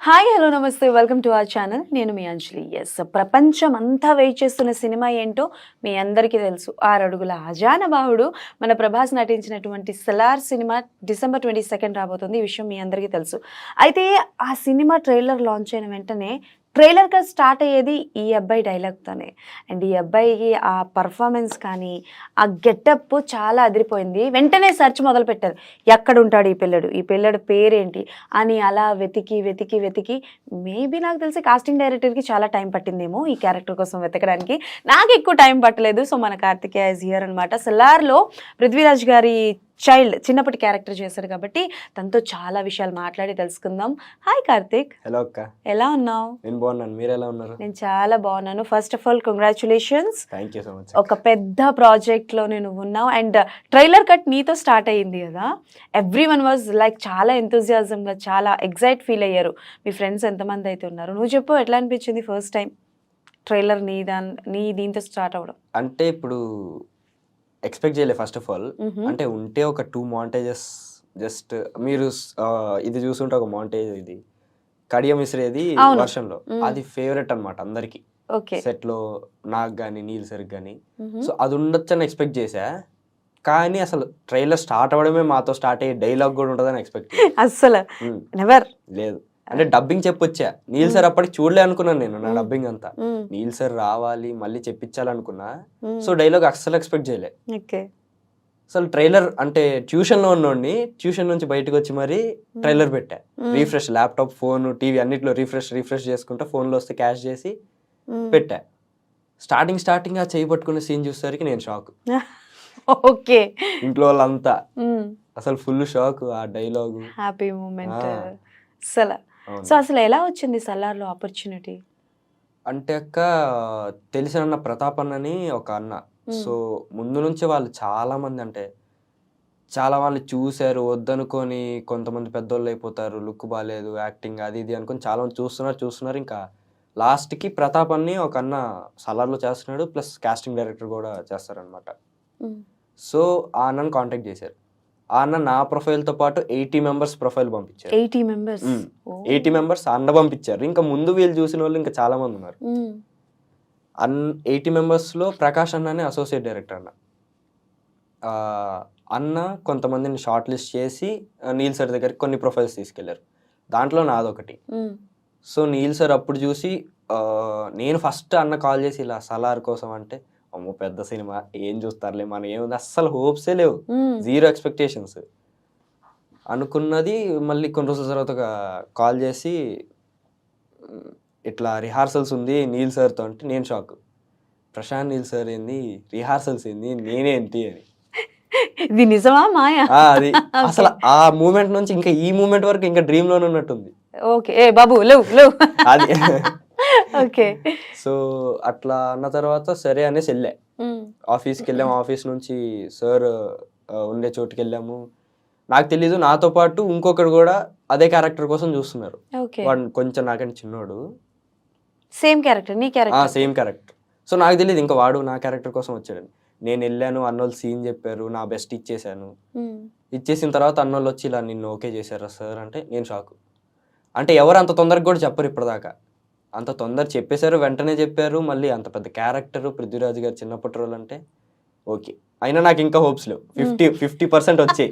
Hi hello నమస్తే welcome to our channel. నేను మీ అంజలి. Yes, ప్రపంచం అంతా వెయిట్ చేస్తున్న సినిమా ఏంటో మీ అందరికీ తెలుసు. 6 అడుగుల అజానబాహుడు మన ప్రభాస్ నటించినటువంటి సలార్ సినిమా December 22 రాబోతుంది. ఈ విషయం మీ అందరికీ తెలుసు. అయితే ఆ సినిమా ట్రైలర్ లాంచ్ అయిన వెంటనే ట్రైలర్గా స్టార్ట్ అయ్యేది ఈ అబ్బాయి డైలాగ్తోనే. అండ్ ఈ అబ్బాయికి ఆ పర్ఫార్మెన్స్ కానీ ఆ గెటప్ చాలా అదిరిపోయింది. వెంటనే సెర్చ్ మొదలు పెట్టారు, ఎక్కడ ఉంటాడు ఈ పిల్లడు పేరేంటి అని. అలా వెతికి మేబీ నాకు తెలిసి కాస్టింగ్ డైరెక్టర్కి చాలా టైం పట్టిందేమో ఈ క్యారెక్టర్ కోసం వెతకడానికి. నాకు ఎక్కువ టైం పట్టలేదు. సో మన కార్తికేయ ఇస్ హియర్ అనమాట. సలార్లో పృథ్వీరాజ్ గారి చైల్డ్ చిన్నప్పటి క్యారెక్టర్ చేశారు కాబట్టి తనతో చాలా విషయాలు మాట్లాడి తెలుసుకుందాం. హాయ్ కార్తిక్. హలో అక్క, ఎలా ఉన్నావు? నేను బాగున్నాను, మీరు ఎలా ఉన్నారు? నేను చాలా బాగున్నాను. First of all congratulations. Thank you so much. ఒక పెద్ద ప్రాజెక్ట్లో నేను ఉన్నావు అండ్ ట్రైలర్ కట్ నీతో స్టార్ట్ అయ్యింది కదా. ఎవ్రీ వన్ వాజ్ లైక్ చాలా ఎంతూజియాజంగా, చాలా ఎగ్జైట్ ఫీల్ అయ్యారు. మీ ఫ్రెండ్స్ ఎంతమంది అయితే ఉన్నారు? నువ్వు చెప్పు, ఎట్లా అనిపించింది ఫస్ట్ టైం ట్రైలర్ నీ దీంతో స్టార్ట్ అవ్వడం? అంటే ఇప్పుడు ఎక్స్పెక్ట్ చేయలే ఫస్ట్ ఆఫ్ ఆల్. అంటే ఉంటే ఒక 2 మాంటేజెస్ జస్ట్ మీరు ఇది చూసుంటే ఒక మాంటేజ్, ఇది కడియం ఇసిరేది వర్షంలో, అది ఫేవరెట్ అనమాట అందరికి సెట్ లో, నాకు కానీ నీల్ సర్ కానీ. సో అది ఉండొచ్చు అని ఎక్స్పెక్ట్ చేసా, కానీ అసలు ట్రైలర్ స్టార్ట్ అవ్వడమే మాతో స్టార్ట్ అయ్యే డైలాగ్ కూడా ఉంటుందని ఎక్స్పెక్ట్ అసలు నెవర్ లేదు. అంటే డబ్బింగ్ చెప్పొచ్చా, నీల్ సార్ అప్పటికి చూడలే అనుకున్నాను నేను. నా డబ్బింగ్ అంతా నీల్ సార్ రావాలి మళ్ళీ చెప్పించాలనుకున్నా. సో డైలాగ్ అస్సలు ఎక్స్పెక్ట్ చేయలే. అసలు ట్రైలర్ అంటే ట్యూషన్ లో ఉన్నోడిని ట్యూషన్ నుంచి బయటకు వచ్చి మరి ట్రైలర్ పెట్టా. రీఫ్రెష్ ల్యాప్టాప్, ఫోన్, టీవీ అన్నిట్లో రీఫ్రెష్ చేసుకుంటా, ఫోన్ లో వస్తే క్యాష్ చేసి పెట్టా. స్టార్టింగ్ ఆ చేయి పట్టుకునే సీన్ చూసేసరికి నేను షాక్. ఓకే, ఇంట్లో వాళ్ళంతా అసలు ఫుల్ షాక్. ఆ డైలాగ్ హ్యాపీ మూమెంట్ అసలు. సో అసలు ఎలా వచ్చింది సలార్లో ఆపర్చునిటీ? అంటే అక్క, తెలిసిన ప్రతాప్ అన్నని ఒక అన్న. సో ముందు నుంచి వాళ్ళు చాలా మంది, అంటే చాలా వాళ్ళు చూశారు, వద్దనుకొని కొంతమంది పెద్దోళ్ళు అయిపోతారు, లుక్ బాగాలేదు, యాక్టింగ్ అది ఇది అనుకొని చాలా మంది చూస్తున్నారు. ఇంకా లాస్ట్కి ప్రతాప్ అన్ని ఒక అన్న సలార్లో చేస్తున్నాడు, ప్లస్ కాస్టింగ్ డైరెక్టర్ కూడా చేస్తారనమాట. సో ఆ అన్నని కాంటాక్ట్ చేశారు. ఆ అన్న నా ప్రొఫైల్తో పాటు 80 మెంబర్స్ ప్రొఫైల్ పంపించారు. 80 మెంబర్స్ అన్న పంపించారు. ఇంకా ముందు వీళ్ళు చూసిన వాళ్ళు ఇంకా చాలా మంది ఉన్నారు. 80 మెంబర్స్లో ప్రకాష్ అన్ననే అసోసియేట్ డైరెక్టర్ అన్న. అన్న కొంతమందిని షార్ట్ లిస్ట్ చేసి నీల్ సార్ దగ్గరికి కొన్ని ప్రొఫైల్స్ తీసుకెళ్లారు. దాంట్లో నాదొకటి. సో నీల్ సార్ అప్పుడు చూసి, నేను ఫస్ట్ అన్న కాల్ చేసి ఇలా సలార్ కోసం అంటే, అమ్మో పెద్ద సినిమా ఏం చూస్తారులే, మనం ఏముంది, అస్సలు హోప్సే లేవు, 0 ఎక్స్పెక్టేషన్స్ అనుకున్నది. మళ్ళీ కొన్ని రోజుల తర్వాత కాల్ చేసి ఇట్లా రిహార్సల్స్ ఉంది నీల్ సార్తో అంటే నేను షాక్. ప్రశాంత్ నీల్ సార్ ఏంది, రిహార్సల్స్ ఏంది, నేనేంటి అని. ఇది నిజమా మాయా? అది అసలు ఆ మూమెంట్ నుంచి ఇంకా ఈ మూమెంట్ వరకు ఇంకా డ్రీమ్ లోనే ఉన్నట్టుంది. ఓకే బాబు లేవు అది. ఓకే. సో అట్లా అన్న తర్వాత సరే అనేసి వెళ్ళా. ఆఫీస్కి వెళ్ళాము. ఆఫీస్ నుంచి సార్ ఉండే చోటుకి వెళ్ళాము. నాకు తెలీదు, నాతో పాటు ఇంకొకడు కూడా అదే క్యారెక్టర్ కోసం చూస్తున్నారు. వాడు కొంచెం నాకంటే చిన్నోడు. Same character. Same character. So నాకు తెలియదు ఇంకా వాడు నా క్యారెక్టర్ కోసం వచ్చాడని. నేను వెళ్ళాను, అన్నోళ్ళు సీన్ చెప్పారు, నా బెస్ట్ ఇచ్చేసాను. ఇచ్చేసిన తర్వాత అన్నోళ్ళు వచ్చి ఇలా నిన్ను ఓకే చేశారా సార్ అంటే నేను షాకు. అంటే ఎవరు అంత తొందరగా కూడా చెప్పరు ఇప్పటిదాకా. అంత తొందర చెప్పేశారు, వెంటనే చెప్పారు. మళ్ళీ అంత పెద్ద క్యారెక్టర్ పృథ్వీరాజ్ గారు చిన్నప్పటి రోజులు అంటే ఓకే. అయినా నాకు ఇంకా హోప్స్ లేవు. 50% వచ్చాయి.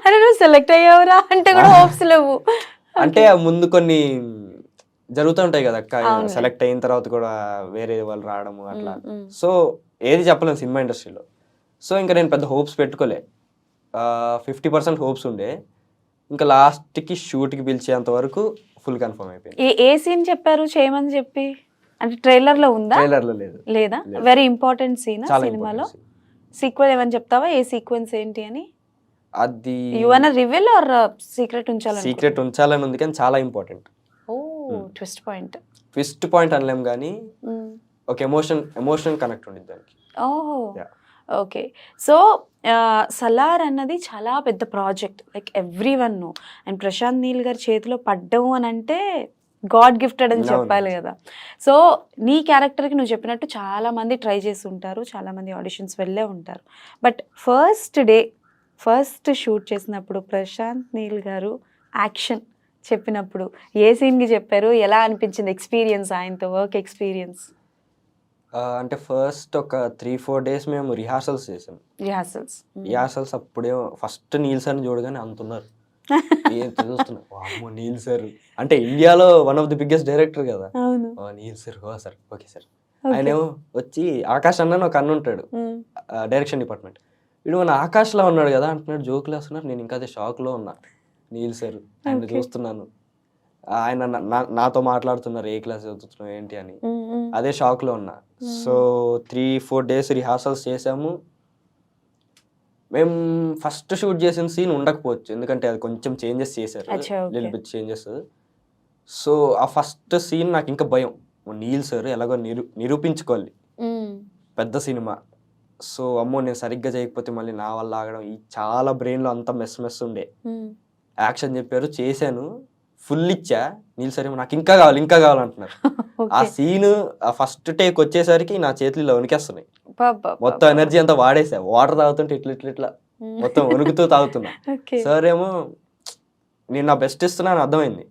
అరే నువ్వు సెలెక్ట్ అయ్యావురా అంటే కూడా హోప్స్ లేవు. అంటే ముందు కొన్ని జరుగుతూ ఉంటాయి కదా అక్క, సెలెక్ట్ అయిన తర్వాత కూడా వేరే వాళ్ళు రావడము అట్లా. సో ఏది చెప్పలేము సినిమా ఇండస్ట్రీలో. సో ఇంకా నేను పెద్ద హోప్స్ పెట్టుకోలే. 50% హోప్స్ ఉండే. ఇంకా లాస్ట్కి షూట్కి పిలిచేంత వరకు ఫుల్ కన్ఫర్మ్ అయిపోయింది. ఏ సీన్ చెప్పారు చేయమని చెప్పి? అంటే ట్రైలర్లో ఉందా? ట్రైలర్లో లేదా? వెరీ ఇంపార్టెంట్ సీన్ సినిమాలో. సీక్వెల్ ఏమని చెప్తావా? ఏ సీక్వెన్స్ ఏంటి అని? అది యువన రివీల్ ఆర్ సీక్రెట్ ఉంచాలని ఉంది, కానీ చాలా ఇంపార్టెంట్. ఓ ట్విస్ట్ పాయింట్ అనలేం, కానీ ఒక ఎమోషన్ కనెక్ట్ ఉండిద్ది దానికి. ఓహో ఓకే. సో సలార్ అన్నది చాలా పెద్ద project, like every one. And Prashanth Neel గారి చేతిలో పడ్డము అని అంటే గాడ్ గిఫ్టెడ్ అని చెప్పాలి కదా. సో నీ క్యారెక్టర్కి నువ్వు చెప్పినట్టు చాలా మంది ట్రై చేసి ఉంటారు, చాలా మంది ఆడిషన్స్ వెళ్ళే ఉంటారు. బట్ ఫస్ట్ షూట్ చేసినప్పుడు ప్రశాంత్ నీల్ గారు యాక్షన్ చెప్పినప్పుడు ఏ సీన్కి చెప్పారు, ఎలా అనిపించింది ఎక్స్పీరియన్స్, ఆయనతో వర్క్ ఎక్స్పీరియన్స్? అంటే ఫస్ట్ ఒక 3-4 డేస్ మేము రిహార్సల్స్ చేసాం. రిహార్సల్స్ అప్పుడే ఫస్ట్ నీల్ సార్ని చూడగానే అంతున్నారు. ఏం చూస్తున్నా, వామ్మో నీల్ సార్ అంటే ఇండియాలో one of the biggest director కదా. అవును. Neel sir, sir okay sir. ఆయన ఏమో వచ్చి ఆకాష్ అన్న ఒక అన్న ఉంటాడు డైరెక్షన్ డిపార్ట్మెంట్, వీడు మన ఆకాష్లో ఉన్నాడు కదా అంటున్నాడు, జోకులు వేస్తున్నారు. నేను ఇంకా అదే షాక్లో ఉన్నా. నీల్ సార్ ఆయన చూస్తున్నాను, ఆయన నాతో మాట్లాడుతున్నారు, ఏ క్లాస్ చదువుతున్నావు ఏంటి అని, అదే షాక్లో ఉన్నా. సో 3-4 డేస్ రిహార్సల్స్ చేసాము. మేము ఫస్ట్ షూట్ చేసిన సీన్ ఉండకపోవచ్చు, ఎందుకంటే అది కొంచెం చేంజెస్ చేశారు, లిటిల్ బిట్ చేంజెస్. సో ఆ ఫస్ట్ సీన్ నాకు ఇంకా భయం, నీల్ సార్ ఎలాగో నిరూపించుకోవాలి, పెద్ద సినిమా. సో అమ్మో నేను సరిగ్గా చేయకపోతే మళ్ళీ నా వల్ల ఆగడం, ఈ చాలా బ్రెయిన్లో అంతా మెస్ ఉండే. యాక్షన్ చెప్పారు, చేశాను, ఫుల్ ఇచ్చా. నీల్ సార్ ఏమో నాకు ఇంకా కావాలంటున్నారు. ఆ సీన్ ఆ ఫస్ట్ టేక్ వచ్చేసరికి నా చేతులు ఇలా వణికేస్తున్నాయి, మొత్తం ఎనర్జీ అంతా వాడేసా. వాటర్ తాగుతుంటే ఇట్లా మొత్తం వణుకుతూ తాగుతున్నా. సార్ ఏమో నేను నా బెస్ట్ ఇస్తున్నాను అర్థమైంది.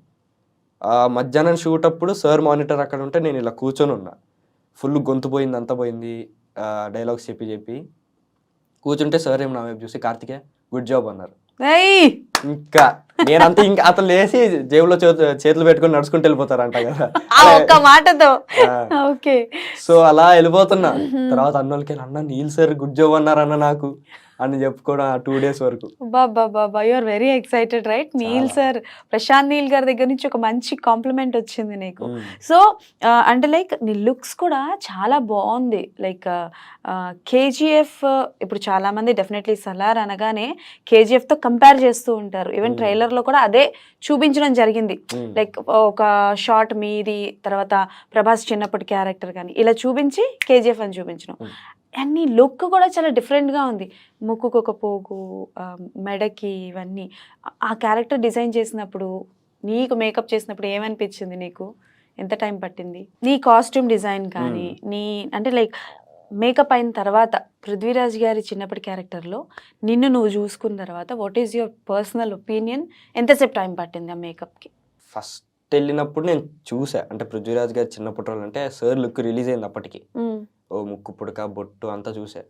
మధ్యాహ్నం షూట్ అప్పుడు సార్ మానిటర్ అక్కడ ఉంటే నేను ఇలా కూర్చొని ఉన్నా, ఫుల్ గొంతు పోయింది, అంతా పోయింది, డైలాగ్స్ చెప్పి కూర్చుంటే సార్ ఏమో నా వైపు చూసి కార్తికేయ గుడ్ జాబ్ అన్నారు. ఇంకా నేనంతా ఇంకా అతను లేచి జేబులో చేతులు పెట్టుకుని నడుచుకుంటూ వెళ్ళిపోతారంట కదా ఒక్క మాటతో. సో అలా వెళ్ళిపోతున్నా. తర్వాత అన్నోళ్ళకి అన్న నీల్ సార్ గుడ్ జాబ్ అన్నారన్న నాకు అని చెప్పుకోవడం 2 days వరకు. బాబా you are very excited right? Neel sir, Prashanth Neel గారి దగ్గర నుంచి ఒక మంచి కాంప్లిమెంట్ వచ్చింది నీకు. సో అంటే లైక్ నీ లుక్స్ కూడా చాలా బాగుంది. లైక్ కేజీఎఫ్, ఇప్పుడు చాలా మంది డెఫినెట్లీ సలార్ అనగానే కేజీఎఫ్ తో కంపేర్ చేస్తూ ఉంటారు. ఈవెన్ ట్రైలర్ లో కూడా అదే చూపించడం జరిగింది. లైక్ ఒక షార్ట్ మీది, తర్వాత ప్రభాస్ చిన్నప్పటి క్యారెక్టర్ కానీ ఇలా చూపించి కేజీఎఫ్ అని చూపించడం. అండ్ నీ లుక్ కూడా చాలా డిఫరెంట్గా ఉంది. ముక్కుకు ఒక పోగు, మెడకి, ఇవన్నీ. ఆ క్యారెక్టర్ డిజైన్ చేసినప్పుడు, నీకు మేకప్ చేసినప్పుడు ఏమనిపించింది నీకు? ఎంత టైం పట్టింది? నీ కాస్ట్యూమ్ డిజైన్ కానీ, నీ అంటే లైక్ మేకప్ అయిన తర్వాత పృథ్వీరాజ్ గారి చిన్నప్పటి క్యారెక్టర్లో నిన్ను నువ్వు చూసుకున్న తర్వాత what is your personal opinion? ఎంతసేపు టైం పట్టింది ఆ మేకప్కి? ఫస్ట్ వెళ్ళినప్పుడు నేను చూసా, అంటే పృథ్వీరాజ్ గారి చిన్నప్పటి రోజులు అంటే సార్ లుక్ రిలీజ్ అయింది అప్పటికి. ఓ ముక్కు పుడక బొట్టు అంతా చూసా,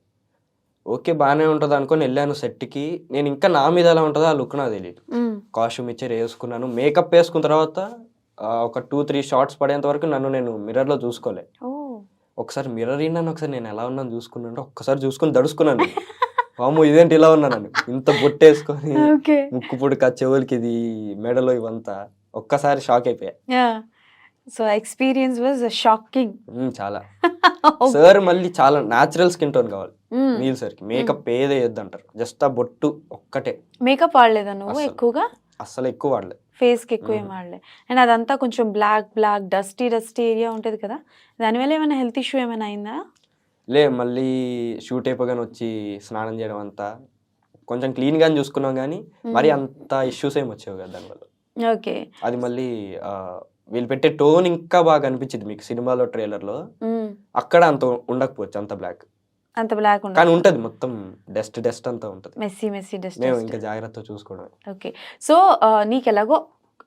ఓకే బాగానే ఉంటుంది అనుకొని వెళ్ళాను సెట్కి. నేను ఇంకా నా మీద ఎలా ఉంటుందో ఆ లుక్ నాకు తెలియదు. కాస్ట్యూమ్ ఇచ్చారు, వేసుకున్నాను. మేకప్ వేసుకున్న తర్వాత ఒక 2-3 షార్ట్స్ పడేంత వరకు నన్ను నేను మిర్రర్లో చూసుకోలే. ఒకసారి మిర్రర్ నన్ను ఒకసారి నేను ఎలా ఉన్నాను చూసుకున్నాను, ఒక్కసారి చూసుకుని దడుచుకున్నాను. వాము ఇదేంటి ఇలా ఉన్నాను, ఇంత బొట్టేసుకొని ముక్కు పుడక, చెవులకి ఇది, మెడలో ఇవంతా, ఒక్కసారి షాక్ అయిపోయా. సో ఎక్స్పీరియన్స్ వాజ్ షాకింగ్ చాలా. సార్ మళ్ళీ చాలా న్యాచురల్ స్కిన్ టోన్ కావాలి నీల్ సార్కి, మేకప్ ఏదో వేయొద్దు అంటారు, జస్ట్ ఆ బొట్టు ఒక్కటే. మేకప్ వాడలేదా నువ్వు ఎక్కువగా? అస్సలు ఎక్కువ వాడలేదు, ఫేస్ కి ఎక్కువ ఏం వాడలేదు. అండ్ అదంతా కొంచెం బ్లాక్ డస్టీ ఏరియా ఉంటది కదా, దానివల్ల ఏమైనా హెల్త్ ఇష్యూ ఏమైనా అయిందా? లే, మళ్ళీ షూట్ అయిపోగానే వచ్చి స్నానం చేయడం అంతా కొంచెం క్లీన్ గానే చూసుకున్నాం, కానీ మరి అంత ఇష్యూస్ ఏమి వచ్చేవి కదా దానివల్ల. ఓకే. అది మళ్ళీ వీళ్ళు పెట్టే టోన్ ఇంకా బాగా అనిపించింది మీకు సినిమాలో, ట్రైలర్ లో. అక్కడ అంత ఉండకపోవచ్చు, అంత బ్లాక్ కానీ ఉంటది, మొత్తం డస్ట్ అంతా ఉంటది, మెస్సీ డస్ట్. మేము ఇంకా జాగ్రత్తగా చూసుకోవడం. ఓకే. సో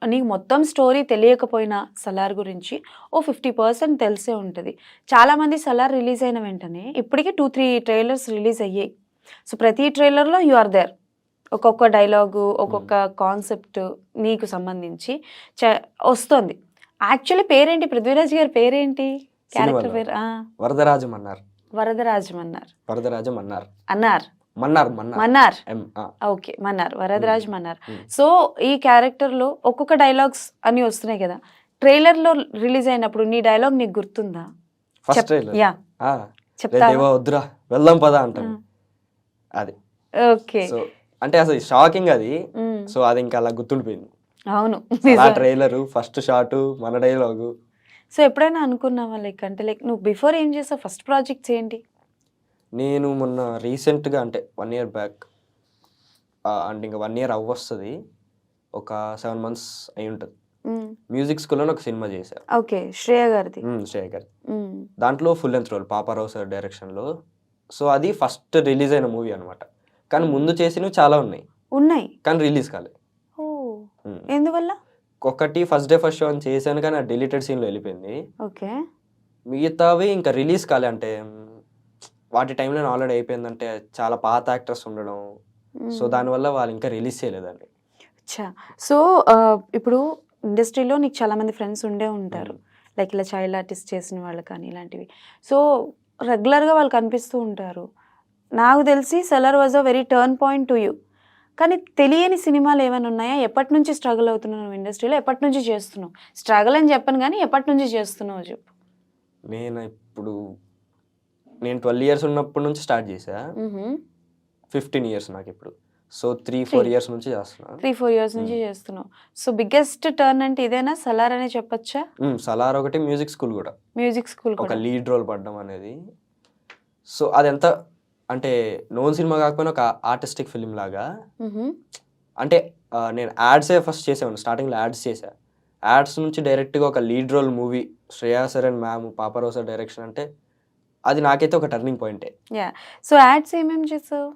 నీకు మొత్తం స్టోరీ తెలియకపోయినా సలార్ గురించి ఓ 50% తెలిసే ఉంటుంది. చాలా మంది సలార్ రిలీజ్ అయిన వెంటనే ఇప్పటికీ 2-3 ట్రైలర్స్ రిలీజ్ అయ్యాయి. సో ప్రతి ట్రైలర్లో యు ఆర్ దేర్. ఒక్కొక్క డైలాగు, ఒక్కొక్క కాన్సెప్ట్ నీకు సంబంధించి వస్తుంది. యాక్చువల్లీ పేరేంటి? పృథ్వీరాజ్ గారి పేరేంటి? క్యారెక్టర్ పేరు? మన్నార్. ఓకే, మన్నార్, వరదరాజ్ మన్నార్. సో ఈ క్యారెక్టర్ లో ఒక్కొక్క డైలాగ్స్ అని వస్తున్నాయి కదా, ట్రైలర్ లో రిలీజ్ అయినప్పుడు నీ డైలాగ్ నీకు గుర్తుందా? వద్దురా వెళ్దాం పదా అంటాను అది. ఓకే. అంటే అసలు షాకింగ్ అది. సో అది ఇంకా అలా గుర్తుండిపోయింది. అవును, ట్రైలర్, ఫస్ట్ షాట్, మన డైలాగు. సో ఎప్పుడైనా అనుకున్నావా అంటే నువ్వు బిఫోర్ ఏం చేసావు? ఫస్ట్ ప్రాజెక్ట్స్ ఏంటి? నేను మొన్న రీసెంట్గా, అంటే 1 year బ్యాక్, అంటే ఇంకా 1 year అవ్వొస్తుంది, ఒక 7 months అయి ఉంటుంది. మ్యూజిక్ స్కూల్లో ఒక సినిమా చేశా. ఓకే, శ్రేయ గారిది. దాంట్లో full length role, Paparao sir డైరెక్షన్లో. సో అది ఫస్ట్ రిలీజ్ అయిన మూవీ అనమాట. కానీ ముందు చేసినవి చాలా ఉన్నాయి, కానీ రిలీజ్ కాలేదు. ఎందువల్ల? ఒకటి ఫస్ట్ డే ఫస్ట్ షో అని చేశాను కానీ ఆ డిలీటెడ్ సీన్లో వెళ్ళిపోయింది. ఓకే. మిగతావి ఇంకా రిలీజ్ కాలే, అంటే వాటి టైంలో ఆల్రెడీ అయిపోయిందంటే చాలా పాత యాక్టర్స్ ఉండడం, సో దానివల్ల వాళ్ళు ఇంకా రిలీజ్ చేయలేదండి. అచ్చా. సో ఇప్పుడు ఇండస్ట్రీలో నీకు చాలా మంది ఫ్రెండ్స్ ఉండే ఉంటారు, లైక్ ఇలా చైల్డ్ ఆర్టిస్ట్ చేసిన వాళ్ళు కానీ ఇలాంటివి. సో రెగ్యులర్గా వాళ్ళు కనిపిస్తూ ఉంటారు. నాకు తెలిసి seller was a very turn point to you. కానీ తెలియని సినిమాలు ఏమైనా ఉన్నాయా? ఎప్పటి నుంచి స్ట్రగుల్ అవుతున్నావు నువ్వు ఇండస్ట్రీలో? ఎప్పటి నుంచి చేస్తున్నావు? స్ట్రగుల్ అని చెప్పను కానీ ఎప్పటి నుంచి చేస్తున్నావు చెప్పు. నేను 12 years ఉన్నప్పటి నుంచి స్టార్ట్ చేశా. 15 years నాకు ఇప్పుడు. సో 3-4 years నుంచి చేస్తున్నా. 3-4 years నుంచి చేస్తున్నావు. సో బిగ్గెస్ట్ టర్న్ అంటే ఇదేనా, సలార్ అనే చెప్పొచ్చా? సలార్ ఒకటి, మ్యూజిక్ స్కూల్ కూడా, మ్యూజిక్ స్కూల్ ఒక లీడ్ రోల్ పడ్డం అనేది. సో అది ఎంత అంటే నోన్ సినిమా కాకపోయినా ఒక ఆర్టిస్టిక్ ఫిలిం లాగా. అంటే నేను యాడ్సే ఫస్ట్ చేసాను, స్టార్టింగ్లో యాడ్స్ చేశా. యాడ్స్ నుంచి డైరెక్ట్గా ఒక lead role movie, Shreya Saran ma'am, పాపరోసా డైరెక్షన్, అంటే అది నాకైతే ఒక టర్నింగ్ పాయింటే. యా. సో యాడ్స్ ఏమేమి చేసావు?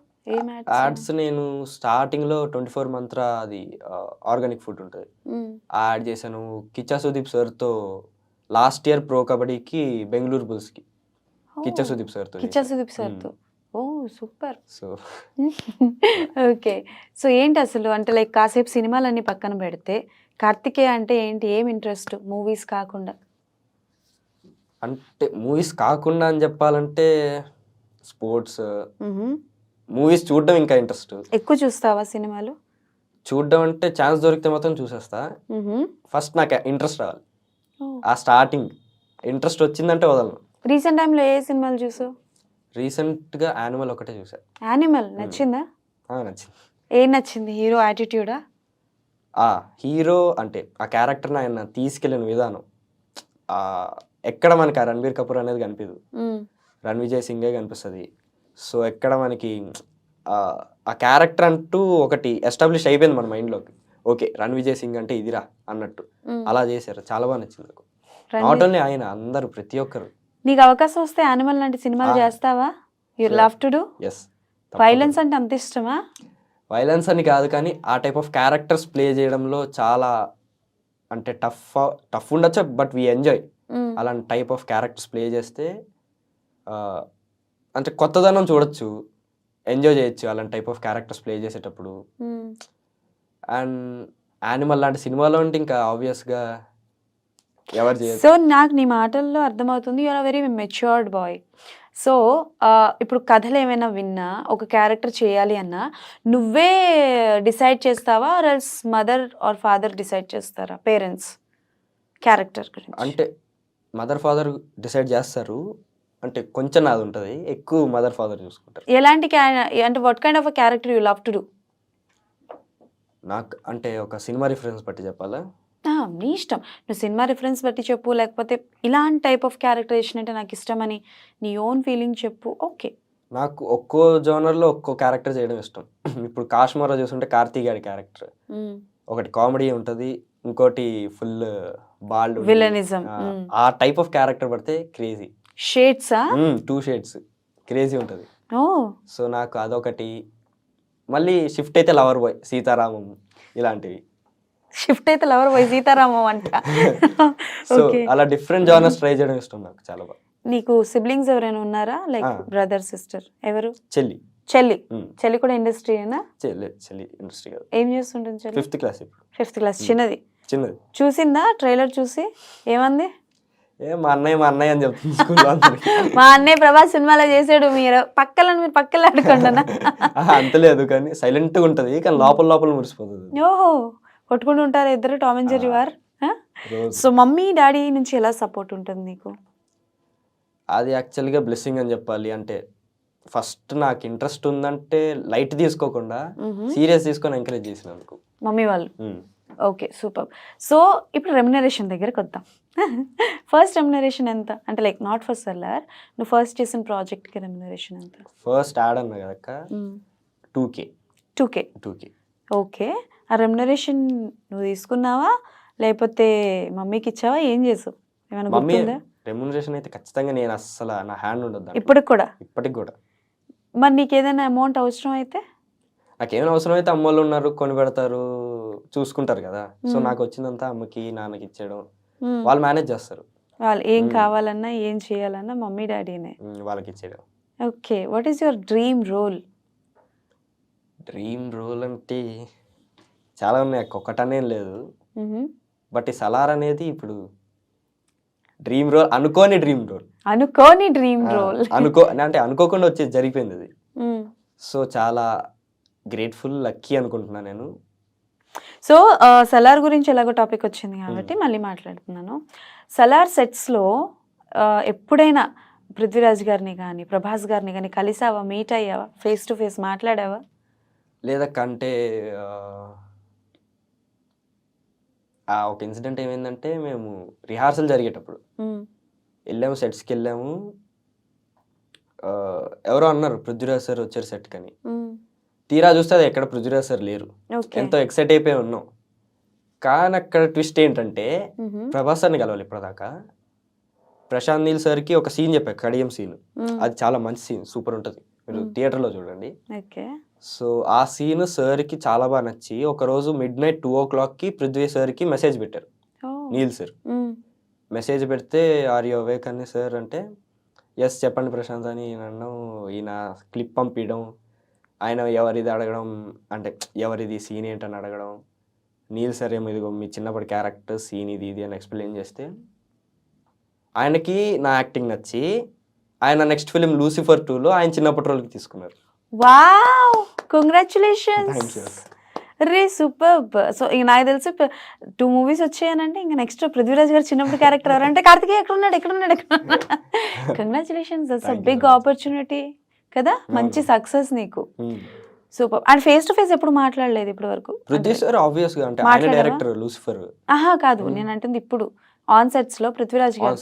యాడ్స్ నేను స్టార్టింగ్లో 24 మంత్ర అది ఆర్గానిక్ ఫుడ్ ఉంటుంది, ఆ యాడ్ చేశాను. కిచ్చా సుదీప్ సార్తో లాస్ట్ ఇయర్ ప్రో కబడ్డీకి బెంగళూరు బుల్స్కి కిచ్చా సుదీప్ సార్తో. Oh super. So okay. So ఏంటి అసలు అంటే లైక్ కాసేపు సినిమాలన్నీ పక్కన పెడితే కార్తికేయ అంటే ఏంటి, ఏం ఇంట్రెస్ట్ మూవీస్ కాకుండా? అంటే మూవీస్ కాకుండా అని చెప్పాలంటే స్పోర్ట్స్, మూవీస్ చూడడం ఇంకా ఇంట్రెస్ట్. ఎక్కువ చూస్తావా సినిమాలు? చూడడం అంటే ఛాన్స్ దొరికితే మాత్రం చూసేస్తా. ఫస్ట్ నాకు ఇంట్రెస్ట్ రావాలి, ఆ స్టార్టింగ్ ఇంట్రెస్ట్ వచ్చిందంటే వదలను. రీసెంట్ టైంలో ఏ సినిమాలు చూసావు? రీసెంట్గా యానిమల్ ఒకటే చూసా. యానిమల్ నచ్చిందా? నచ్చింది. ఏం నచ్చింది? హీరో యాటిట్యూడా? హీరో అంటే ఆ క్యారెక్టర్ని ఆయన తీసుకెళ్ళిన విధానం, ఎక్కడ మనకి ఆ రణబీర్ కపూర్ అనేది కనిపించదు, రణ్విజయ్ సింగే కనిపిస్తుంది. సో ఎక్కడ మనకి ఆ క్యారెక్టర్ అంటూ ఒకటి ఎస్టాబ్లిష్ అయిపోయింది మన మైండ్లోకి. ఓకే, రణ్విజయ్ సింగ్ అంటే ఇదిరా అన్నట్టు అలా చేశారు, చాలా బాగా నచ్చింది నాకు. నాట్ ఓన్లీ ఆయన, అందరూ ప్రతి ఒక్కరు. నీకు అవకాశం వస్తే యానిమల్ లాంటి సినిమాలు చేస్తావా? You love to do. Yes. Violence అంటే అంత ఇష్టమా? వైలెన్స్ అని కాదు కానీ ఆ టైప్ ఆఫ్ క్యారెక్టర్స్ ప్లే చేయడంలో చాలా అంటే టఫ్ ఉండొచ్చు, బట్ వీ ఎంజాయ్. అలాంటి టైప్ ఆఫ్ క్యారెక్టర్స్ ప్లే చేస్తే అంటే కొత్తదనం చూడొచ్చు, ఎంజాయ్ చేయొచ్చు అలాంటి టైప్ ఆఫ్ క్యారెక్టర్స్ ప్లే చేసేటప్పుడు. అండ్ యానిమల్ లాంటి సినిమాలో అంటే ఇంకా ఆబ్వియస్గా ఎవరు చేయరు. సో నాకు నీ మాటల్లో అర్థమవుతుంది you are very matured boy. So ఇప్పుడు కథలు ఏమైనా విన్నా, ఒక క్యారెక్టర్ చేయాలి అన్నా నువ్వే డిసైడ్ చేస్తావా, or else mother or father decide చేస్తారా? పేరెంట్స్ క్యారెక్టర్ గురించి అంటే మదర్ ఫాదర్ డిసైడ్ చేస్తారు, అంటే కొంచెం నాది ఉంటుంది, ఎక్కువ మదర్ ఫాదర్ చూసుకుంటారు. ఎలాంటి అంటే what kind of a character you love to do? నాకు అంటే ఒక సినిమా రిఫరెన్స్ బట్టి చెప్పాలా? నీ ఇష్టం, నువ్వు సినిమా రిఫరెన్స్ బట్టి చెప్పు, లేకపోతే ఇలాంటి టైప్ ఆఫ్ క్యారెక్టరేషన్ అంటే నాకు ఇష్టమని నీ ఓన్ ఫీలింగ్ చెప్పు. ఓకే. నాకు ఒక్కో జోనర్లో ఒక్కో క్యారెక్టర్ చేయడం ఇష్టం. ఇప్పుడు కాశ్మీర్లో చూస్తుంటే కార్తీక్ గారి క్యారెక్టర్ ఒకటి కామెడీ ఉంటుంది, ఇంకోటి ఫుల్ బాల్డ్ విలనిజం. ఆ టైప్ ఆఫ్ క్యారెక్టర్ పడితే క్రేజీ. షేడ్సా? 2 shades క్రేజీ ఉంటుంది. ఓ. సో నాకు అదొకటి. మళ్ళీ షిఫ్ట్ అయితే లవర్ బాయ్, సీతారామం ఇలాంటివి. షిఫ్ట్ అయితే లవర్ బాయ్, సీతారామం అంట. సో అలా డిఫరెంట్ జానర్స్ ట్రై చేయడం ఇష్టం నాకు చాలా బాగా. నీకు సిబ్లింగ్స్ ఎవరైనా ఉన్నారా, లైక్ బ్రదర్ సిస్టర్? ఎవరు? చెల్లి. చెల్లి కూడా ఇండస్ట్రీనా? చెల్లి ఇండస్ట్రీ కాదు. ఏం చేస్తుంటుంది చెల్లి? 5th class ఇప్పుడు. 5th class. చిన్నది. చూసిందా ట్రైలర్ చూసి? ఏమంది? మా అన్నయ్య అని చెప్తుంది స్కూల్లో. మా అన్నయ్య ప్రభాస్ సినిమాలో చేసాడు, మీరు పక్కల ఆడుకుంటున్నా. అంతలేదు కానీ సైలెంట్ గా ఉంటది, కానీ లోపల మురిసిపోతుంది. ఓహో, కొట్టుకుంటూ ఉంటారు ఇద్దరు, Tom and Jerry war. So mummy daddy నుంచి ఎలా సపోర్ట్ ఉంటుంది నీకు? అది యాక్చువల్గా బ్లెస్సింగ్ అని చెప్పాలి. అంటే ఫస్ట్ నాకు ఇంట్రెస్ట్ ఉందంటే లైట్ తీసుకోకుండా సీరియస్ తీసుకొని ఎంకరేజ్ చేసినందుకు మమ్మీ వాళ్ళు. Okay, super. సో ఇప్పుడు రెమ్యునరేషన్ దగ్గరకు వద్దాం. ఫస్ట్ రెమ్యునరేషన్ ఎంత? అంటే లైక్ నాట్ ఫర్ సెల్లర్, నువ్వు ఫస్ట్ చేసిన ప్రాజెక్ట్కి రెమ్యునరేషన్ ఎంత? ఫస్ట్ యాడ్ అన్నా కదా 2K. ఓకే. ఆ రెమ్యునరేషన్ నువ్వు తీసుకున్నావా లేకపోతే మమ్మీకి ఇచ్చావా? ఏం చేసావు? ఏమైనా గుర్తుందా? రెమ్యునరేషన్ అయితే ఖచ్చితంగా నేను అస్సలు నా హ్యాండ్ ఉండదు ఇప్పటికి కూడా. ఇప్పటికి కూడా. మరి నీకు ఏదైనా అమౌంట్ అవసరం అయితే? నాకేమైనా అవసరం అయితే అమ్మ వాళ్ళు ఉన్నారు, కొని పెడతారు, చూసుకుంటారు కదా. సో మ్మ్. నాకు వచ్చిందంతా అమ్మకి నాన్నకి ఇచ్చేయడం, మ్మ్. వాళ్ళు మేనేజ్ చేస్తారు. వాళ్ళు ఏం మ్మ్. కావాలన్నా ఏం చేయాలన్నా మమ్మీ డాడీనే. వాళ్ళకి ఇచ్చేయడం. Okay, what is your dream role? Dream role అంటే చాలా ఉన్నాయి, ఒక్కటనేం లేదు. బట్ ఈ సలార్ అనేది ఇప్పుడు డ్రీమ్ రోల్, అనుకోని డ్రీమ్ రోల్. అనుకోని డ్రీమ్ రోల్. అంటే అనుకోకుండా వచ్చేది, జరిగిపోయింది అది. సో చాలా గ్రేట్ఫుల్, లక్కీ అనుకుంటున్నాను నేను. సో సలార్ గురించి ఎలాగో టాపిక్ వచ్చింది కాబట్టి మళ్ళీ మాట్లాడుతున్నాను. సలార్ సెట్స్లో ఎప్పుడైనా పృథ్వీరాజ్ గారిని కానీ ప్రభాస్ గారిని కానీ కలిసావా, మీట్ అయ్యావా, ఫేస్ టు ఫేస్ మాట్లాడావా? లేదక్కంటే ఒక ఇన్సిడెంట్ ఏమైందంటే, మేము రిహార్సల్ జరిగేటప్పుడు వెళ్ళాము, సెట్స్కి వెళ్ళాము. ఎవరో అన్నారు పృథ్వీరాజ్ సార్ వచ్చారు సెట్ కని. తీరా చూస్తే అది ఎక్కడ పృథ్వీరాజ్ సార్ లేరు. ఎంతో ఎక్సైట్ అయిపోయి ఉన్నాం. కానీ అక్కడ ట్విస్ట్ ఏంటంటే, ప్రభాస్ సార్ని కలవాలి ఇప్పటిదాకా. ప్రశాంత్ నీల్ సార్కి ఒక సీన్ చెప్పారు, కడియం సీన్. అది చాలా మంచి సీన్, సూపర్ ఉంటుంది, మీరు థియేటర్లో చూడండి. సో ఆ సీన్ సార్కి చాలా బాగా నచ్చి ఒకరోజు midnight 2 o'clockకి పృథ్వీ సార్కి మెసేజ్ పెట్టారు. నీల్ సార్ మెసేజ్ పెడితే ఆర్ యు అవేక్ అని సార్ అంటే, ఎస్ చెప్పండి ప్రశాంత్ అని అన్నాం. ఈయన క్లిప్ పంపించడం, ఆయన ఎవరిది అడగడం, అంటే ఎవరిది సీన్ ఏంటని అడగడం. నీల్ సార్ ఏమో ఇదిగో మీ చిన్నప్పటి క్యారెక్టర్ సీన్ ఇది ఇది అని ఎక్స్ప్లెయిన్ చేస్తే, ఆయనకి నా యాక్టింగ్ నచ్చి ఆయన నెక్స్ట్ ఫిలిం లూసిఫర్ 2లో ఆయన చిన్నప్పటి రోల్కి తీసుకున్నారు. Wow, congratulations. రే సూపర్బ్. సో ఇంక నాకు తెలిసి 2 movies వచ్చాయనంటే ఇంకా నెక్స్ట్ పృథ్వీరాజ్ గారు చిన్నప్పుడు క్యారెక్టర్ ఎవరంటే కార్తికేయ ఎక్కడున్నాడు. Congratulations, that's a big opportunity కదా, మంచి సక్సెస్ నీకు. Super. And face to face ఎప్పుడు మాట్లాడలేదు ఇప్పటి వరకు? పృథ్వీ సార్ ఆబ్వియస్ గా అంటే ఆయన డైరెక్టర్ లూసిఫర్. ఆహా కాదు, నేను అంటుంది ఇప్పుడు ఆన్ సెట్స్ లో పృథ్వీరాజ్ గారు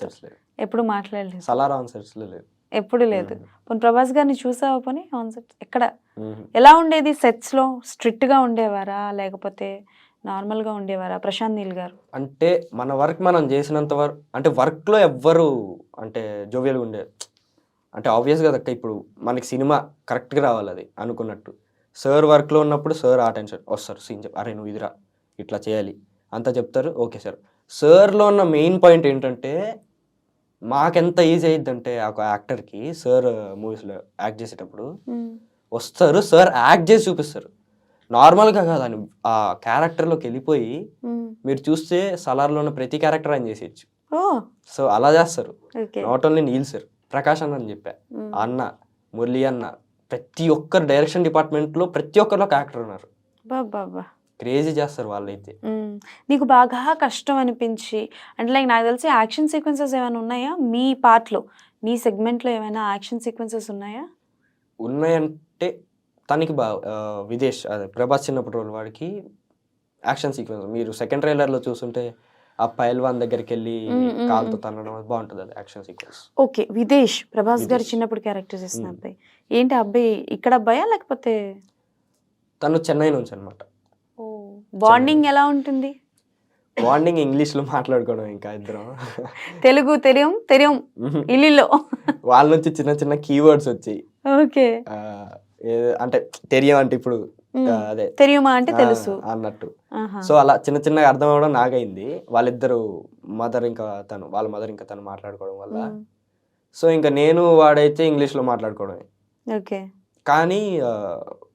ఎప్పుడు మాట్లాడలేదు. సలార్ ఆన్ సెట్స్ లో లేదు, ఎప్పుడు లేదు. పోనీ ప్రభాస్ గారిని చూసావా పోనీ ఆన్ సెట్? ఎక్కడ ఎలా ఉండేది సెట్స్ లో? స్ట్రిక్ట్ గా ఉండేవారా లేకపోతే నార్మల్ గా ఉండేవారా ప్రశాంత్ నీల్ గారు? అంటే మన వర్క్ మనం చేసినంత వరకు, అంటే వర్క్ లో ఎవ్వరు అంటే జోవియల్గా ఉండే, అంటే ఆబ్వియస్ గా ఇప్పుడు మనకి సినిమా కరెక్ట్గా రావాలి అది అనుకున్నట్టు. సార్ వర్క్లో ఉన్నప్పుడు సార్ ఆ టెన్షన్ వస్తారు, సీన్ అరే నువ్వు ఇదిరా ఇట్లా చేయాలి అంతా చెప్తారు, ఓకే సార్. సార్లో ఉన్న మెయిన్ పాయింట్ ఏంటంటే, మాకెంత ఈజీ అయ్యిద్దంటే ఒక యాక్టర్కి సార్ మూవీస్లో యాక్ట్ చేసేటప్పుడు వస్తారు, సార్ యాక్ట్ చేసి చూపిస్తారు. నార్మల్గా కాదని ఆ క్యారెక్టర్లోకి వెళ్ళిపోయి మీరు చూస్తే సలార్లో ఉన్న ప్రతి క్యారెక్టర్ ఆయన చేసేయచ్చు. సో అలా చేస్తారు. Not only Neel sir, Prakash అన్న అని చెప్పా, అన్న మురళి అన్న, ప్రతి ఒక్కరు డైరెక్షన్ డిపార్ట్మెంట్లో ప్రతి ఒక్కరిలో ఒక యాక్టర్ ఉన్నారు. క్రేజీ చేస్తారు వాళ్ళైతే. నీకు బాగా కష్టం అనిపించి అంటే లైక్ నాకు తెలిసి యాక్షన్ సీక్వెన్సెస్ ఏమైనా ఉన్నాయా మీ పార్ట్లో, నీ సెగ్మెంట్లో ఏమైనా యాక్షన్ సీక్వెన్సెస్ ఉన్నాయా? ఉన్నాయంటే తనకి విదేశ్ అదే ప్రభాస్ చిన్నప్పటి రోజు వాడికి యాక్షన్ సీక్వెన్స్ మీరు సెకండ్ ట్రైలర్లో చూస్తుంటే ఆ పైల్వాన్ దగ్గరికి వెళ్ళి కాలుతో తనడం బాగుంటుంది, అది action sequence. Okay, Videsh Prabhas గారు చిన్నప్పుడు క్యారెక్టర్ చేసిన అబ్బాయి. ఏంటి అబ్బాయి ఇక్కడ అబ్బాయా లేకపోతే? తను చెన్నై నుంచి అనమాట. బాండింగ్ ఎలా ఉంటుంది? బాండింగ్ ఇంగ్లీష్లో మాట్లాడుకోవడం, ఇంకా ఇద్దరం తెలుగు తెలియం ఇల్లులో వాళ్ళ నుంచి చిన్న చిన్న కీవర్డ్స్ వచ్చాయి. ఓకే, అంటే తెలియం అంటే ఇప్పుడు అదే తెలియమా అంటే తెలుసు అన్నట్టు. సో అలా చిన్న చిన్నగా అర్థం అవ్వడం నాగైంది. వాళ్ళిద్దరు మదర్ ఇంకా తను, వాళ్ళ మదర్ ఇంకా తను మాట్లాడుకోవడం వల్ల. సో ఇంకా నేను వాడైతే ఇంగ్లీష్లో మాట్లాడుకోవడమే. ఓకే, కానీ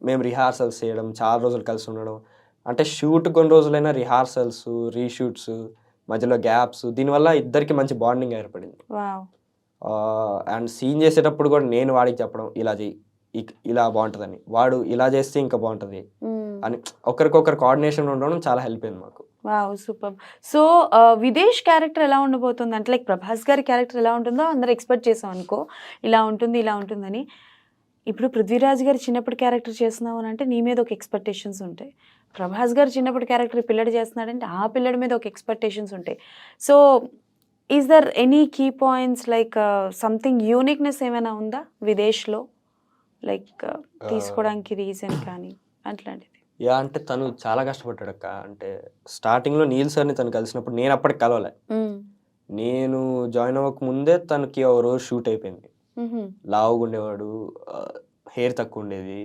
మేము రిహార్సల్స్ చేయడం, చాలా రోజులు కలిసి ఉండడం, అంటే షూట్ కొన్ని రోజులైనా రిహార్సల్స్, రీషూట్స్, మధ్యలో గ్యాప్స్, దీనివల్ల ఇద్దరికి మంచి బాండింగ్ ఏర్పడింది. అండ్ సీన్ చేసేటప్పుడు కూడా నేను వాడికి చెప్పడం, ఇలా చెయ్యి ఇలా బాగుంటుందని, వాడు ఇలా చేస్తే ఇంకా బాగుంటుంది అని ఒకరికొకరు కోఆర్డినేషన్ ఉండడం చాలా హెల్ప్ అయింది మాకు. Wow, super. So Videsh character ఎలా ఉండబోతుంది అంటే లైక్ ప్రభాస్ గారి క్యారెక్టర్ ఎలా ఉంటుందో అందరూ ఎక్స్పెక్ట్ చేసాం అనుకో, ఇలా ఉంటుంది ఇలా ఉంటుందని. ఇప్పుడు పృథ్వీరాజ్ గారు చిన్నప్పుడు క్యారెక్టర్ చేస్తున్నావు అని అంటే నీ మీద ఒక ఎక్స్పెక్టేషన్స్ ఉంటాయి. ప్రభాస్ గారు చిన్నప్పుడు క్యారెక్టర్ పిల్లడు చేస్తున్నాడంటే ఆ పిల్లడి మీద ఒక ఎక్స్పెక్టేషన్స్ ఉంటాయి. So is there any key points like something uniqueness ఏమైనా ఉందా విదేశ్లో లైక్ తీసుకోవడానికి రీజన్ కానీ అట్లాంటిది? అంటే తను చాలా కష్టపడ్డాడు అక్క. అంటే స్టార్టింగ్లో నీల్ సార్ని తను కలిసినప్పుడు నేను అప్పటికి కలవలే, నేను జాయిన్ అవ్వక ముందే తనకి ఒక రోజు షూట్ అయిపోయింది. లావుగా ఉండేవాడు, హెయిర్ తక్కువ ఉండేది,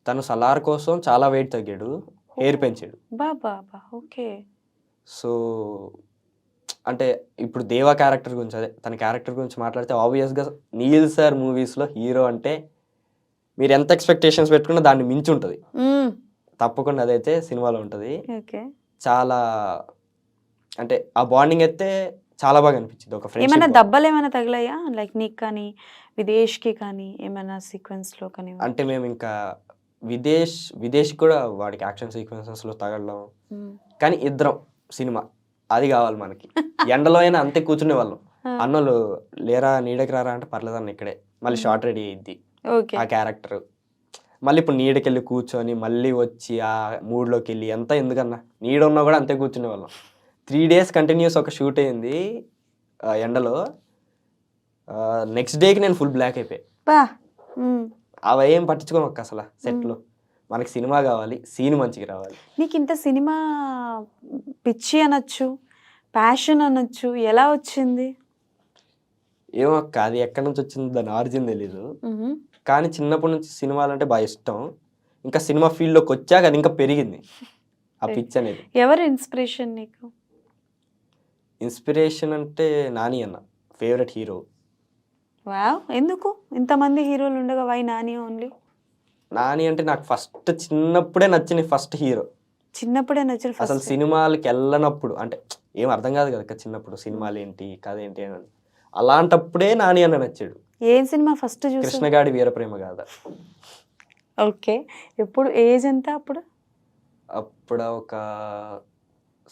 తను సలార్ కోసం చాలా వెయిట్ తగ్గాడు, హెయిర్ పెంచాడు. బాబా ఓకే. సో అంటే ఇప్పుడు దేవా క్యారెక్టర్ గురించి, అదే తన క్యారెక్టర్ గురించి మాట్లాడితే ఆబ్వియస్గా నీల్ సార్ మూవీస్లో హీరో అంటే మీరు ఎంత ఎక్స్పెక్టేషన్స్ పెట్టుకున్నా దాన్ని మించి ఉంటుంది తప్పకుండా, అదైతే సినిమాలో ఉంటుంది. ఓకే. చాలా అంటే ఆ బాండింగ్ అయితే చాలా బాగా అనిపించింది. ఒక ఏమైనా ఫ్రెండ్షిప్. దెబ్బలు ఏమైనా తగిలాయా లైక్ నీకు కానీ విదేశ్కి కానీ ఏమైనా సీక్వెన్స్లో కానీ? అంటే మేము ఇంకా విదేశ్ కూడా వాడికి యాక్షన్ సీక్వెన్సెస్లో తగలడం, కానీ ఇద్దరం సినిమా అది కావాలి మనకి. ఎండలో అయినా అంతే కూర్చునే వాళ్ళం. అన్నోళ్ళు లేరా నీడకి రారా అంటే పర్లేదన్న ఇక్కడే, మళ్ళీ షార్ట్ రెడీ అయ్యిద్ది ఆ క్యారెక్టర్. మళ్ళీ ఇప్పుడు నీడకి వెళ్ళి కూర్చొని మళ్ళీ వచ్చి ఆ మూడ్లోకి వెళ్ళి ఎంత ఎందుకన్నా నీడ ఉన్నా కూడా అంతే కూర్చునే వాళ్ళం. 3 days కంటిన్యూస్ ఒక షూట్ అయింది ఎండలో. నెక్స్ట్ డేకి నేను ఫుల్ బ్లాక్ అయిపోయి, అవి ఏం పట్టించుకోను ఒక్క అసలు సెట్లో. మనకి సినిమా కావాలి, సీన్ మంచిగా రావాలి. నీకు ఇంత సినిమా పిచ్చి అనొచ్చు, ప్యాషన్ అనొచ్చు, ఎలా వచ్చింది? ఏమో అక్క, అది ఎక్కడి నుంచి వచ్చింది దాని ఆరిజిన్ తెలీదు, కానీ చిన్నప్పటి నుంచి సినిమాలు అంటే బాగా ఇష్టం. ఇంకా సినిమా ఫీల్డ్లోకి వచ్చాక అది ఇంకా పెరిగింది ఆ పిచ్ అనేది. ఎవరు ఇన్స్పిరేషన్ నీకు? ఇన్స్పిరేషన్ అంటే నాని అన్న, ఫేవరెట్ హీరో. వావ్, ఎందుకు ఇంతమంది హీరోలు ఉండగా వై నాని ఓన్లీ? నాని అంటే నాకు ఫస్ట్ చిన్నప్పుడే నచ్చిన ఫస్ట్ హీరో. చిన్నప్పుడే నచ్చిన అసలు సినిమాలకి వెళ్ళనప్పుడు అంటే ఏం అర్థం కాదు కదా చిన్నప్పుడు, సినిమాలు ఏంటి కథ ఏంటి అని. అలాంటప్పుడే నాని అన్న నచ్చాడు. ఏం సినిమా ఫస్ట్ చూసావు? కృష్ణగాడి వీరప్రేమ గాథ. ఓకే. ఎప్పుడు ఏజ్ ఎంత అప్పుడు? అప్పుడు ఒక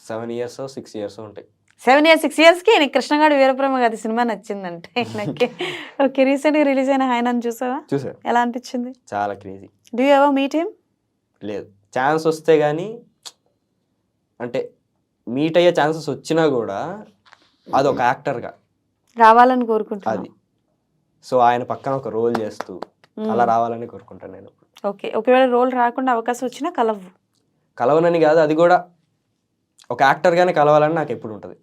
7 years 6 years ఉంటాయి. 7 years 6 yearsకి నీకు కృష్ణగాడి వీరప్రేమ గాథ సినిమా నచ్చిందంటే నాకు. ఓకే. రీసెంట్గా రిలీజ్ అయిన ఆయన చూసావా? చూసాను. ఎలా అనిపించింది? చాలా crazy. Do you ever meet him? లేదు, ఛాన్స్ వస్తే కానీ, అంటే మీట్ అయ్యే ఛాన్సెస్ వచ్చినా కూడా అది ఒక యాక్టర్గా రావాలని కోరుకుంటున్నాను. అది. సో ఆయన పక్కన ఒక రోల్ చేస్తూ అలా రావాలని కోరుకుంటాను నేను. ఓకే. ఒకవేళ రోల్ రాకుండా అవకాశం వచ్చినా కలవనని కాదు, అది కూడా ఒక యాక్టర్గానే కలవాలని నాకు ఎప్పుడు ఉంటుంది.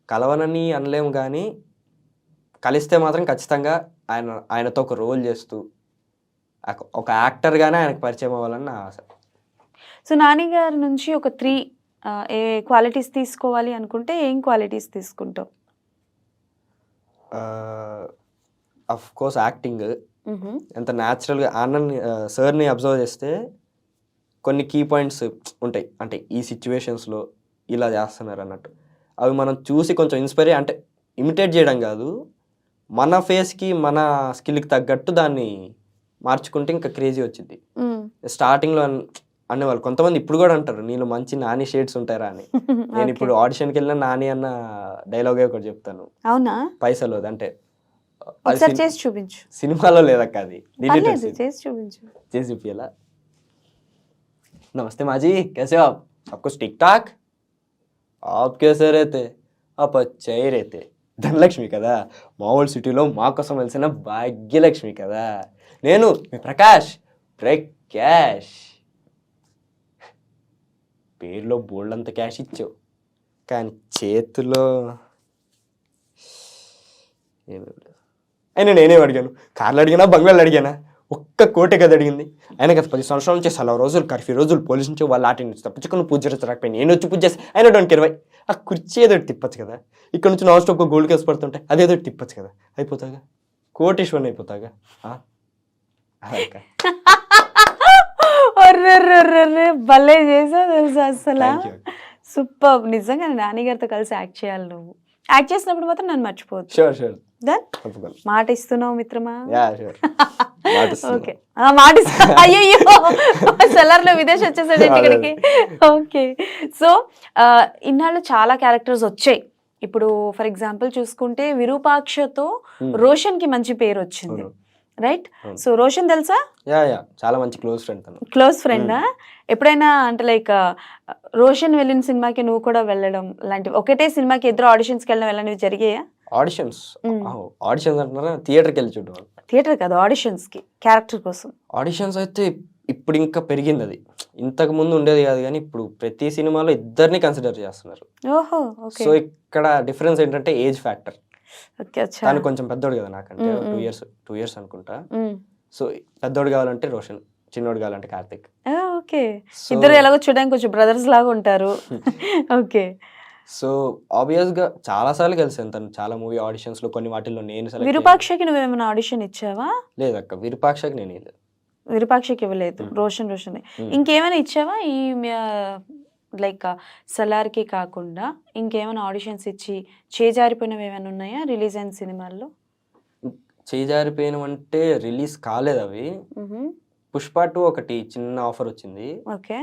కలవనని అనలేము కానీ కలిస్తే మాత్రం ఖచ్చితంగా ఆయనతో ఒక రోల్ చేస్తూ ఒక యాక్టర్గానే ఆయనకు పరిచయం అవ్వాలని నా ఆశ. సో నాని గారి నుంచి ఒక 3 క్వాలిటీస్ తీసుకోవాలి అనుకుంటే ఏం క్వాలిటీస్ తీసుకుంటావు? Of course acting. ఎంత న్యాచురల్గా అన్నని సార్ని అబ్జర్వ్ చేస్తే కొన్ని కీ పాయింట్స్ ఉంటాయి, అంటే ఈ సిచ్యువేషన్స్లో ఇలా చేస్తున్నారు అన్నట్టు. అవి మనం చూసి కొంచెం ఇన్స్పైర్ అంటే ఇమిటేట్ చేయడం కాదు, మన ఫేస్కి మన స్కిల్కి తగ్గట్టు దాన్ని మార్చుకుంటే ఇంకా క్రేజీ వచ్చింది. స్టార్టింగ్లో అనేవాళ్ళు కొంతమంది, ఇప్పుడు కూడా అంటారు నీళ్ళు మంచి నాని షేడ్స్ ఉంటారా అని. నేను ఇప్పుడు ఆడిషన్కి వెళ్ళిన నాని అన్న డైలాగే ఒకటి చెప్తాను. అవునా? పైసలు అంటే చేసి చూపించు. సినిమాలో లేదక్క, అది చేసి చూపించు. చేసి చూపియాలా? नमस्ते माँ जी, कैसे हो आप? आपको टिक टाक? आप कैसे रहते? आप अच्छा ही रहते. ధనలక్ష్మి కదా, మామూలు సిటీలో మా కోసం వెలిసిన భాగ్యలక్ష్మి కదా. నేను మీ ప్రకాష్ క్యాష్. పేరులో బోల్డంత క్యాష్ ఇచ్చావు, కానీ చేతిలో ఏమీ లేదు. అయినా నేనేం అడిగాను? కార్లు అడిగానా, బంగ్లాలు అడిగానా? ఒక్క కోటే కదా అడిగింది. ఆయన గత 10 సంవత్సరాల నుంచి సెలవు రోజులు, కర్ఫ్యూ రోజులు, పోలీసు నుంచి వాళ్ళు ఆటి నుంచి తప్పించుకుని పూజ రాకపోయి నేను వచ్చి పూజ చేసి ఆయన 20 ఆ కుర్చీ ఏదో తిప్పచ్చు కదా. ఇక్కడ నుంచి నాన్ స్టాప్ గోల్డ్ కేసు పడుతుంటే అదేదో తిప్పచ్చు కదా, అయిపోతాగా, కోటేశ్వరని అయిపోతాగా. భలే చేసావు తెలుసా అసలు. సూపర్. నిజంగా నాని గారితో కలిసి యాక్ట్ చేయాలి. నువ్వు యాక్ట్ చేసినప్పుడు మాత్రం నన్ను మర్చిపోవచ్చు. షూర్ మాట ఇస్తున్నావు మిత్రమా? ఓకే, మాట అయ్యో సెల్లర్లో విదేశ్ వచ్చేసాడు ఇక్కడికి. ఓకే. సో ఇన్నాళ్ళు చాలా క్యారెక్టర్స్ వచ్చాయి. ఇప్పుడు ఫర్ ఎగ్జాంపుల్ చూసుకుంటే విరూపాక్షతో రోషన్ కి మంచి పేరు వచ్చింది, రైట్? సో రోషన్ తెలుసా? చాలా మంచి క్లోజ్ ఫ్రెండ్. క్లోజ్ ఫ్రెండా? ఎప్పుడైనా అంటే లైక్ రోషన్ వెళ్ళిన సినిమాకి నువ్వు కూడా వెళ్ళడం లాంటివి, ఒకటే సినిమాకి ఇద్దరు ఆడిషన్స్కి వెళ్ళడం వెళ్ళనివి జరిగాయా? ఆడిషన్స్ అంటున్నారా? థియేటర్కి వెళ్ళి చూడడం. థియేటర్ కాదు, ఆడిషన్స్కి క్యారెక్టర్ కోసం. ఆడిషన్స్ అయితే ఇప్పుడు ఇంకా పెరిగింది. అది ఇంతకు ముందు ఉండేది కాదు, కానీ ఇప్పుడు ప్రతి సినిమాలో ఇద్దరిని కన్సిడర్ చేస్తున్నారు. ఓహో. సో ఇక్కడ డిఫరెన్స్ ఏంటంటే ఏజ్ ఫ్యాక్టర్. తను కొంచెం పెద్దోడు కదా నాకంటే, 2 years అనుకుంటా. సో పెద్దోడు కావాలంటే రోషన్, చిన్నోడు కావాలంటే కార్తిక్. ఓకే. సో ఇద్దరు ఎలాగో చూడడానికి కొంచెం బ్రదర్స్ లాగా ఉంటారు. ఓకే. సో ఆబ్వియస్గా చాలా సార్లు కలిసాను తను, చాలా మూవీ ఆడిషన్స్లో, కొన్ని వాటిల్లో నేను సెలెక్ట్ విరూపాక్షకి నువ్వేమైనా ఆడిషన్ ఇచ్చావా? లేదక్క, విరూపాక్షకి నేను లేదు. విరూపాక్షకి ఇవ్వలేదు, రోషన్. ఇంకేమైనా ఇచ్చావా ఈ లైక్ సలార్కి కాకుండా ఇంకేమైనా ఆడిషన్స్ ఇచ్చి చేజారిపోయినవి ఏమైనా ఉన్నాయా రిలీజ్ అయిన సినిమాల్లో? చేజారిపోయినవంటే రిలీజ్ కాలేదు అవి. పుష్ప 2 ఒకటి చిన్న ఆఫర్ వచ్చింది. ఓకే.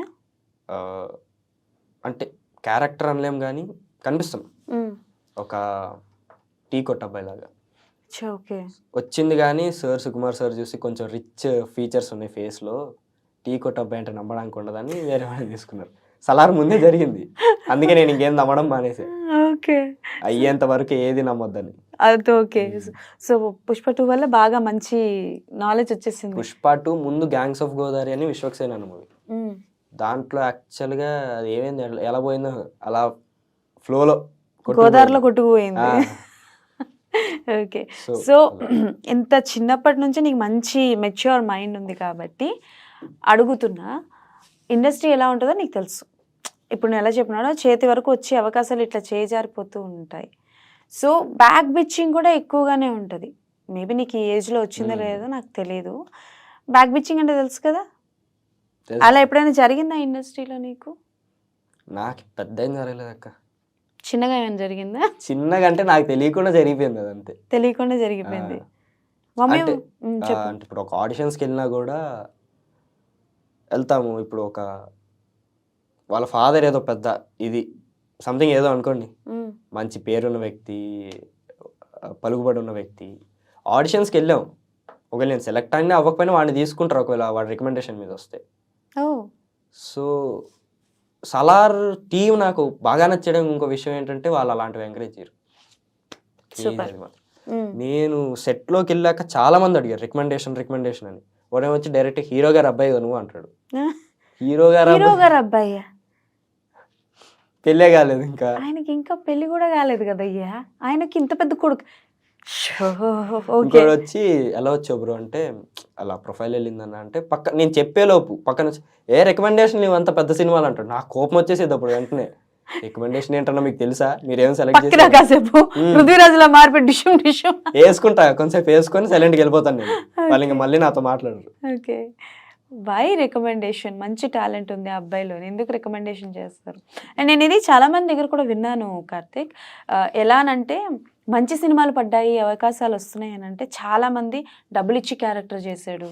ఆ, అంటే క్యారెక్టర్ అనలేం కానీ కనిపిస్తాం ఒక టీ కొట్ట అబ్బాయి లాగా ఓకే. వచ్చింది. కానీ సార్ సుకుమార్ సార్ చూసి కొంచెం రిచ్ ఫీచర్స్ ఉన్నాయి ఫేస్లో, టీ కొట్ట అబ్బాయి అంటే నమ్మడానికి ఉండదని వేరే వాళ్ళు తీసుకున్నారు. సలార్ ముందే జరిగింది, అందుకే నేను ఇంకేం నమ్మడం మానేసా. ఓకే. అయ్యేంత వరకు ఏది నమ్మొద్దని. అది ఓకే. సో పుష్ప 2 వల్ల బాగా మంచి నాలెడ్జ్ వచ్చేసింది. పుష్ప 2 ముందు గ్యాంగ్స్ ఆఫ్ గోదావరి అని విశ్వక్సేన్ అన్న మూవీ, దాంట్లో యాక్చువల్గా అది ఏమైంది, ఎలా పోయిందో అలా ఫ్లోలో గోదావరిలో కొట్టుకుపోయింది. ఓకే. సో ఇంత చిన్నప్పటి నుంచి నీకు మంచి మెచ్యూర్ మైండ్ ఉంది కాబట్టి అడుగుతున్నా, ఇండస్ట్రీ ఎలా ఉంటుందో నీకు తెలుసు. ఇప్పుడు నేను ఎలా చెప్పినాడో చేతి వరకు వచ్చే అవకాశాలు ఇట్లా చేజారిపోతూ ఉంటాయి. సో బ్యాక్ బిచ్చింగ్ కూడా ఎక్కువగానే ఉంటుంది. మేబీ నీకు ఈ ఏజ్లో వచ్చిందో లేదో నాకు తెలియదు. బ్యాక్ బిచ్చింగ్ అంటే తెలుసు కదా, అలా ఎప్పుడైనా జరిగిందా ఇండస్ట్రీలో నీకు? నాకు పెద్ద ఏం జరగలేదు అక్క. చిన్నగా ఏమైనా జరిగిందా? చిన్నగా అంటే నాకు తెలియకుండా జరిగిపోయింది, అదంతే. తెలియకుండా జరిగిపోయింది. మమ్మీ అంటే ఇప్పుడు ఒక ఆడిషన్స్కి వెళ్ళినా కూడా వెళ్తాము. ఇప్పుడు ఒక వాళ్ళ ఫాదర్ ఏదో పెద్ద ఇది సంథింగ్ ఏదో అనుకోండి, మంచి పేరున్న వ్యక్తి, పలుకుబడి ఉన్న వ్యక్తి, ఆడిషన్స్కి వెళ్ళాం. ఒకవేళ నేను సెలెక్ట్ అయినా అవ్వకపోయినా వాడిని తీసుకుంటారు, ఒకవేళ వాడి రికమెండేషన్ మీద వస్తే. సో సలార్ టీం నాకు బాగా నచ్చడం ఇంకో విషయం ఏంటంటే వాళ్ళు అలాంటివి ఎంకరేజ్ చేయరు. నేను సెట్లోకి వెళ్ళాక చాలా మంది అడిగారు రికమెండేషన్ అని. వాడే వచ్చి డైరెక్ట్ హీరో గారు అబ్బాయి నువ్వు అంటాడు. హీరో గారు అబ్బాయి పెళ్ళే కాలేదు ఇంకా, ఆయనకి ఇంకా పెళ్లి కూడా కాలేదు కదయ్యా, ఆయనకి ఇంత పెద్ద కొడుకు. ఇంకోటి వచ్చి ఎలా వచ్చావు బ్రో అంటే, అలా ప్రొఫైల్ వెళ్ళిందన్న అంటే పక్క నేను చెప్పేలోపు పక్కన ఏ రికమెండేషన్ ఇవంత పెద్ద సినిమాలు అంటాడు. నాకు కోపం వచ్చేసేది అప్పుడు వెంటనే. రికమెండేషన్ ఏంటన్నా మీకు తెలుసా, మీరేం సెలెక్ట్ చేసి కాసేపు పృథ్వీరాజులా మార్పి డిషం వేసుకుంటా, కొంచెంసేపు వేసుకొని సైలెంట్కి వెళ్ళిపోతాను నేను. వాళ్ళు ఇంకా మళ్ళీ నాతో మాట్లాడరు. ఓకే. Why recommendation? మంచి టాలెంట్ ఉంది ఆ అబ్బాయిలో, ఎందుకు రికమెండేషన్ చేస్తారు? అండ్ నేను ఇది చాలా మంది దగ్గర కూడా విన్నాను కార్తిక్. ఎలానంటే మంచి సినిమాలు పడ్డాయి, అవకాశాలు వస్తున్నాయి అని అంటే చాలామంది డబ్బులు ఇచ్చి క్యారెక్టర్ చేశాడు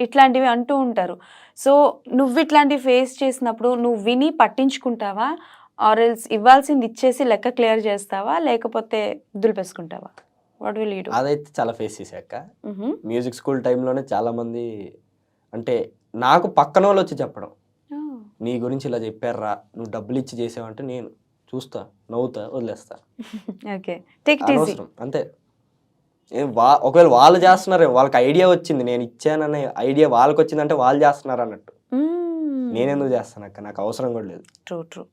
ఇట్లాంటివి అంటూ ఉంటారు. సో నువ్వు ఇట్లాంటివి ఫేస్ చేసినప్పుడు నువ్వు విని పట్టించుకుంటావా, ఆర్ ఎల్స్ ఇవ్వాల్సింది ఇచ్చేసి లెక్క క్లియర్ చేస్తావా, లేకపోతే దులిపేసుకుంటావా? What will you do? అదైతే చాలా ఫేస్ చేశాక మ్యూజిక్ స్కూల్ టైంలోనే చాలా మంది అంటే నాకు పక్కన వాళ్ళు వచ్చి చెప్పడం, నీ గురించి ఇలా చెప్పారా, నువ్వు డబ్బులు ఇచ్చి చేసావంటే నేను చూస్తా, నవ్వుతా, వదిలేస్తా. అనవసరం అంతే. ఒకవేళ వాళ్ళు చేస్తున్నారు, వాళ్ళకి ఐడియా వచ్చింది, నేను ఇచ్చాననే ఐడియా వాళ్ళకి వచ్చిందంటే వాళ్ళు చేస్తున్నారు అన్నట్టు. నేనెందుకు చేస్తాను అక్క, నాకు అవసరం కూడా లేదు. True true.